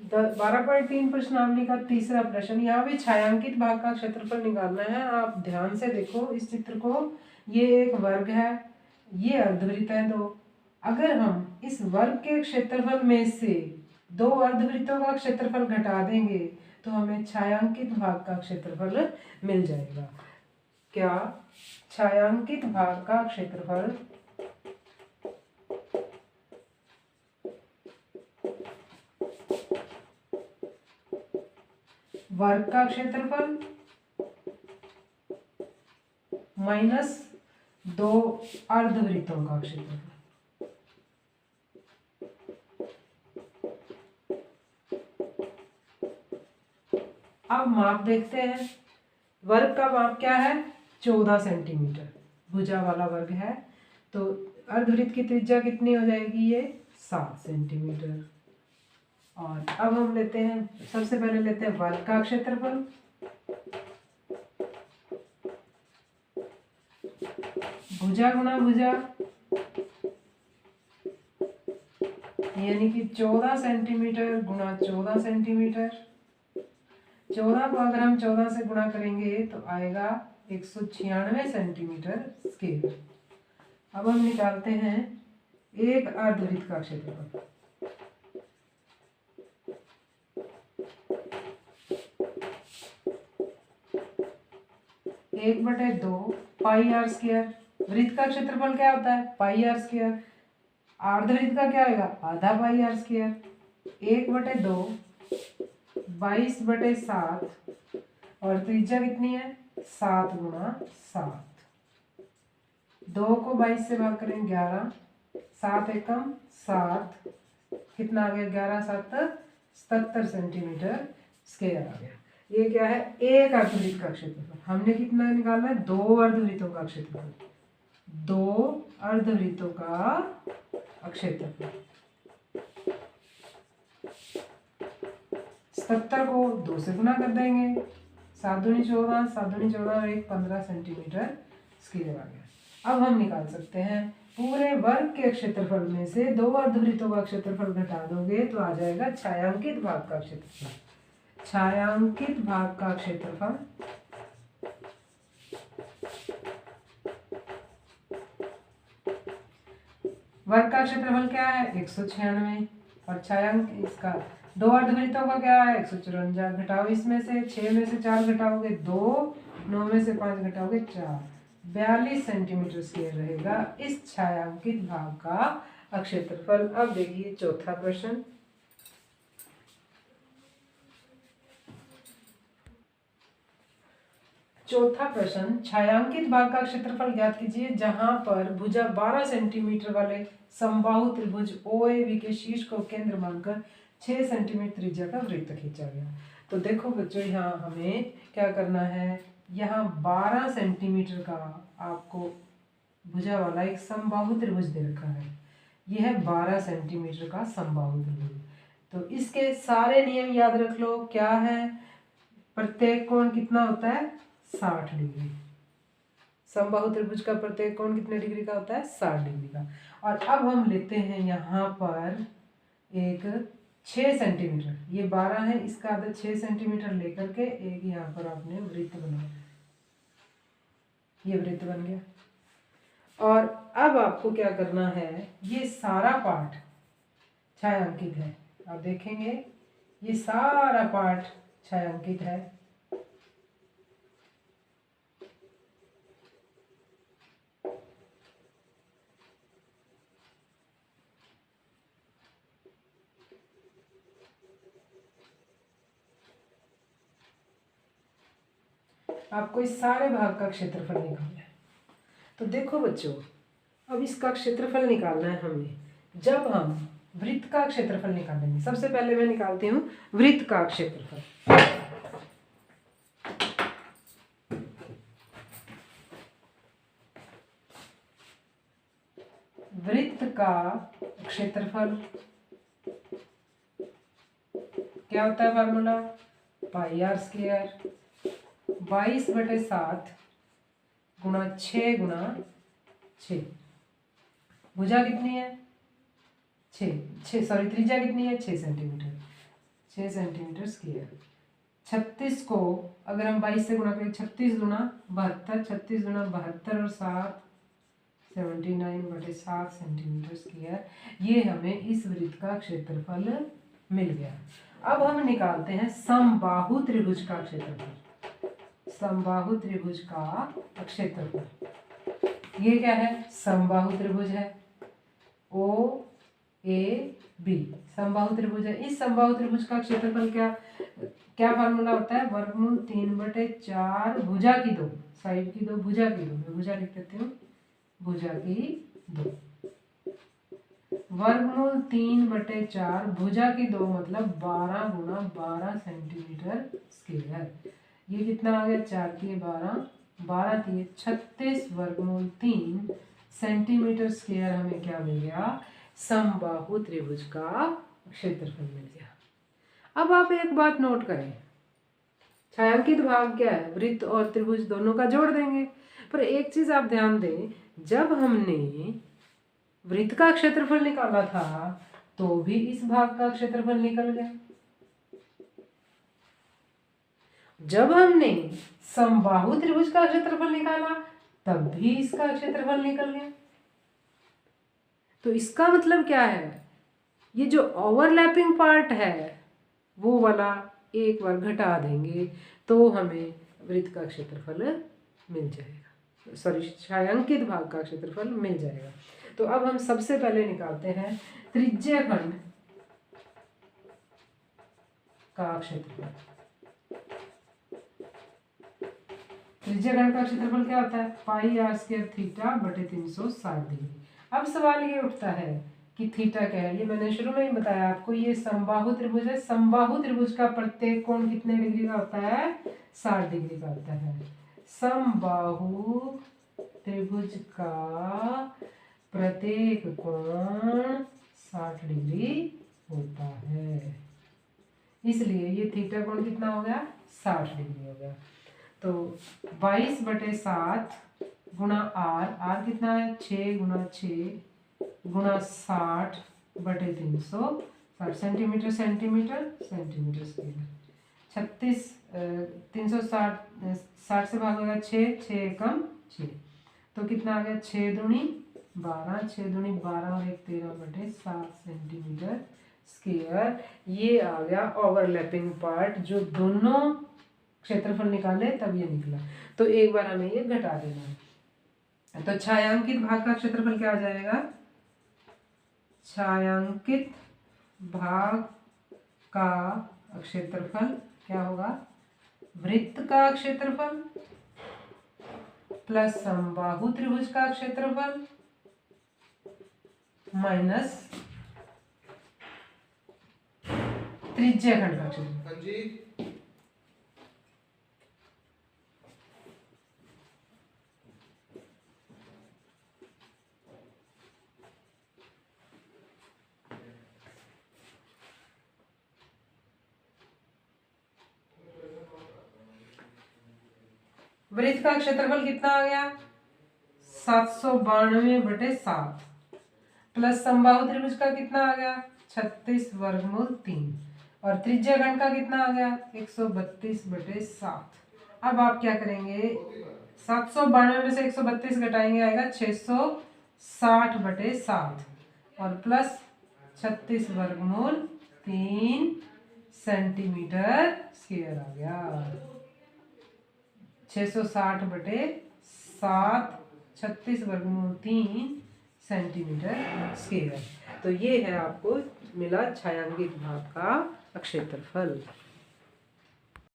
12.3 प्रश्नावली का तीसरा प्रश्न। यहाँ भी छायांकित भाग का क्षेत्रफल निकालना है। आप ध्यान से देखो इस चित्र को। ये एक वर्ग है, ये अर्धवृत्त है दो। अगर हम इस वर्ग के क्षेत्रफल में से दो अर्धवृत्तों का क्षेत्रफल घटा देंगे तो हमें छायांकित भाग का क्षेत्रफल मिल जाएगा। क्या छायांकित भाग का क्षेत्रफल वर्ग का क्षेत्रफल माइनस दो अर्धवृत्तों का क्षेत्रफल। अब माप देखते हैं। वर्ग का माप क्या है? 14 सेंटीमीटर। भुजा वाला वर्ग है तो अर्धवृत्त की त्रिज्या कितनी हो जाएगी? ये 7 सेंटीमीटर। और अब हम लेते हैं, सबसे पहले लेते हैं वर्ग का क्षेत्रफल। भुजा गुणा भुजा, यानी कि 14 सेंटीमीटर गुणा 14 सेंटीमीटर। 14 को अगर हम 14 से गुणा करेंगे तो आएगा 196 सेंटीमीटर स्क्वायर। अब हम निकालते हैं एक अर्धवृत्त का क्षेत्रफल। एक बटे दो पाई आर स्क्वायर। वृत्त का क्षेत्रफल क्या होता है? पाई आर स्क्वायर। अर्धवृत्त का क्या होगा? आधा पाई आर स्क्वायर। एक बटे दो 22/7 और त्रिज्या कितनी है? 7 गुणा 7। 2 को 22 से भाग करें 11, 7 एकम 7, कितना आ गया? 11 7 77 सेंटीमीटर स्क्वायर आ गया। ये क्या है? एक अर्धवृत्त का क्षेत्रफल। हमने कितना निकालना है? दो अर्धवृत्तों का क्षेत्रफल। दो अर्धवृत्तों का क्षेत्रफल। 77 को 2 से गुना कर देंगे। 7 दूनी 14, 7 दूनी 14 और 1 15 सेंटीमीटर स्क्वायर आ गया। अब हम निकाल सकते हैं पूरे वर्ग के क्षेत्रफल में से दो अर्धवृत्तों का क्षेत्रफल घटा दोगे तो आ जाएगा छायांकित भाग का क्षेत्रफल। छायांकित भाग का क्षेत्रफल वर्ग का क्षेत्रफल क्या है? 196। और छायांक इसका दो अर्धवृत्तों का क्या है? 154। घटाओ इसमें से 6 में से 4 घटाओगे 2, 9 में से 5 घटाओगे 4, 42 सेंटीमीटर स्क्वायर रहेगा इस छायांकित भाग का क्षेत्रफल। अब देखिए चौथा प्रश्न। चौथा प्रश्न, छायांकित भाग का क्षेत्रफल ज्ञात कीजिए जहां पर भुजा 12 सेंटीमीटर वाले समबाहु त्रिभुज OAB के शीर्ष को केंद्र मानकर 6 सेंटीमीटर त्रिज्या का वृत्त खींचा गया। तो देखो बच्चों, यहाँ हमें क्या करना है? यहाँ 12 सेंटीमीटर का आपको भुजा वाला एक समबाहु त्रिभुज दे रखा है। यह है 12 सेंटीमीटर का समबाहु त्रिभुज। तो इसके सारे नियम याद रख लो। क्या है? प्रत्येक कोण कितना होता है? 60 डिग्री। समबाहु त्रिभुज का प्रत्येक कोण कितने डिग्री का होता है? 60 डिग्री का। और अब हम लेते हैं यहाँ पर एक 6 सेंटीमीटर, ये 12 है, इसका आधा 6 सेंटीमीटर लेकर के एक यहाँ पर आपने वृत्त बनाया। ये वृत्त बन गया। और अब आपको क्या करना है? ये सारा पार्ट छायांकित है। आप देखेंगे ये सारा पार्ट छायांकित है। आपको इस सारे भाग का क्षेत्रफल निकालना है। तो देखो बच्चों, अब इसका क्षेत्रफल निकालना है हमें। जब हम वृत्त का क्षेत्रफल निकालेंगे, सबसे पहले मैं निकालती हूँ वृत्त का क्षेत्रफल। वृत्त का क्षेत्रफल क्या होता है? फार्मूला पाई आर स्क्वायर 22/7 गुणा 6 गुणा 6। भुजा कितनी है? 6 सॉरी त्रिज्या कितनी है? 6 सेंटीमीटर। 6 centimetre square. 36 को अगर हम 22 से गुणा करें, 36 गुना 72, 36 गुना 72 और 7 79/7 सेंटीमीटर स्क्वायर। ये हमें इस वृत्त का क्षेत्रफल मिल गया। अब हम निकालते हैं समबाहु त्रिभुज का क्षेत्रफल। समबाहु त्रिभुज का क्षेत्रफल ये क्या है? समबाहु त्रिभुज है ओ ए बी, समबाहु त्रिभुज है। इस समबाहु त्रिभुज का क्षेत्रफल क्या क्या फार्मूला होता है? वर्गमूल 3/4 भुजा की 2, साइड की 2 भुजा की 2, मैं भुजा लिख देती हूँ, भुजा की 2, वर्गमूल 3/4 भुजा की 2 मतलब 12 गुणा 12 सेंटीमीटर स्क्वायर। ये कितना आ गया? 4 तिये 12, 12 तिये 36 वर्गमूल 3 सेंटीमीटर स्क्वायर। हमें क्या मिल गया? समबाहु त्रिभुज का क्षेत्रफल मिल गया। अब आप एक बात नोट करें, छायांकित भाग क्या है? वृत्त और त्रिभुज दोनों का जोड़ देंगे। पर एक चीज आप ध्यान दें, जब हमने वृत्त का क्षेत्रफल निकाला था तो भी इस भाग का क्षेत्रफल निकल गया। जब हमने समबाहु त्रिभुज का क्षेत्रफल निकाला तब भी इसका क्षेत्रफल निकल गया। तो इसका मतलब क्या है? ये जो ओवरलैपिंग पार्ट है वो वाला एक बार घटा देंगे तो हमें वृत्त का क्षेत्रफल मिल जाएगा, सॉरी छायांकित भाग का क्षेत्रफल मिल जाएगा। तो अब हम सबसे पहले निकालते हैं त्रिज्य खंड का क्षेत्रफल। त्रिज्य खंड का क्षेत्रफल क्या होता है? πr² थीटा बटे 360 डिग्री। अब सवाल ये उठता है कि थीटा क्या है? ये मैंने शुरू में ही बताया आपको, ये समबाहु त्रिभुज है। समबाहु त्रिभुज का प्रत्येक कोण कितने डिग्री का होता है? 60 डिग्री का होता है। समबाहु त्रिभुज का प्रत्येक कोण 60 डिग्री होता है, इसलिए ये थीटा कोण कितना हो गया? 60 डिग्री हो गया। तो 22/7 गुणा आर कितना है? 6 गुणा 6 गुणा 60/360 सेंटीमीटर सेंटीमीटर सेंटीमीटर स्क्वायर। 36 360 60 से भाग होगा 6, 6 एकम 6, तो कितना आ गया? 6 दूनी 12, 6 दूनी 12 और 1 13/7 सेंटीमीटर स्क्वायर। ये आ गया ओवरलैपिंग पार्ट, जो दोनों क्षेत्रफल निकाले तब ये निकला। तो एक बार हमें ये घटा देना है। तो छायांकित भाग का क्षेत्रफल क्या आ जाएगा? छायांकित भाग का क्षेत्रफल क्या होगा? वृत्त का क्षेत्रफल प्लस समबाहु त्रिभुज का क्षेत्रफल माइनस त्रिज्य खंड का क्षेत्रफल। वृत्त का क्षेत्रफल कितना आ गया? 792/7 प्लस समबाहु त्रिभुज का कितना आ गया? 36 वर्गमूल 3 और त्रिज्य खंड का कितना आ गया? 132/7। अब आप क्या करेंगे? 792 में से 132 घटाएंगे, आएगा 660/7 और प्लस 36 वर्गमूल 3 सेंटीमीटर स्क्वायर आ गया। 660/7 36 वर्गमूल 3 सेंटीमीटर स्क्वायर। तो ये है आपको मिला छायांकित भाग का क्षेत्रफल।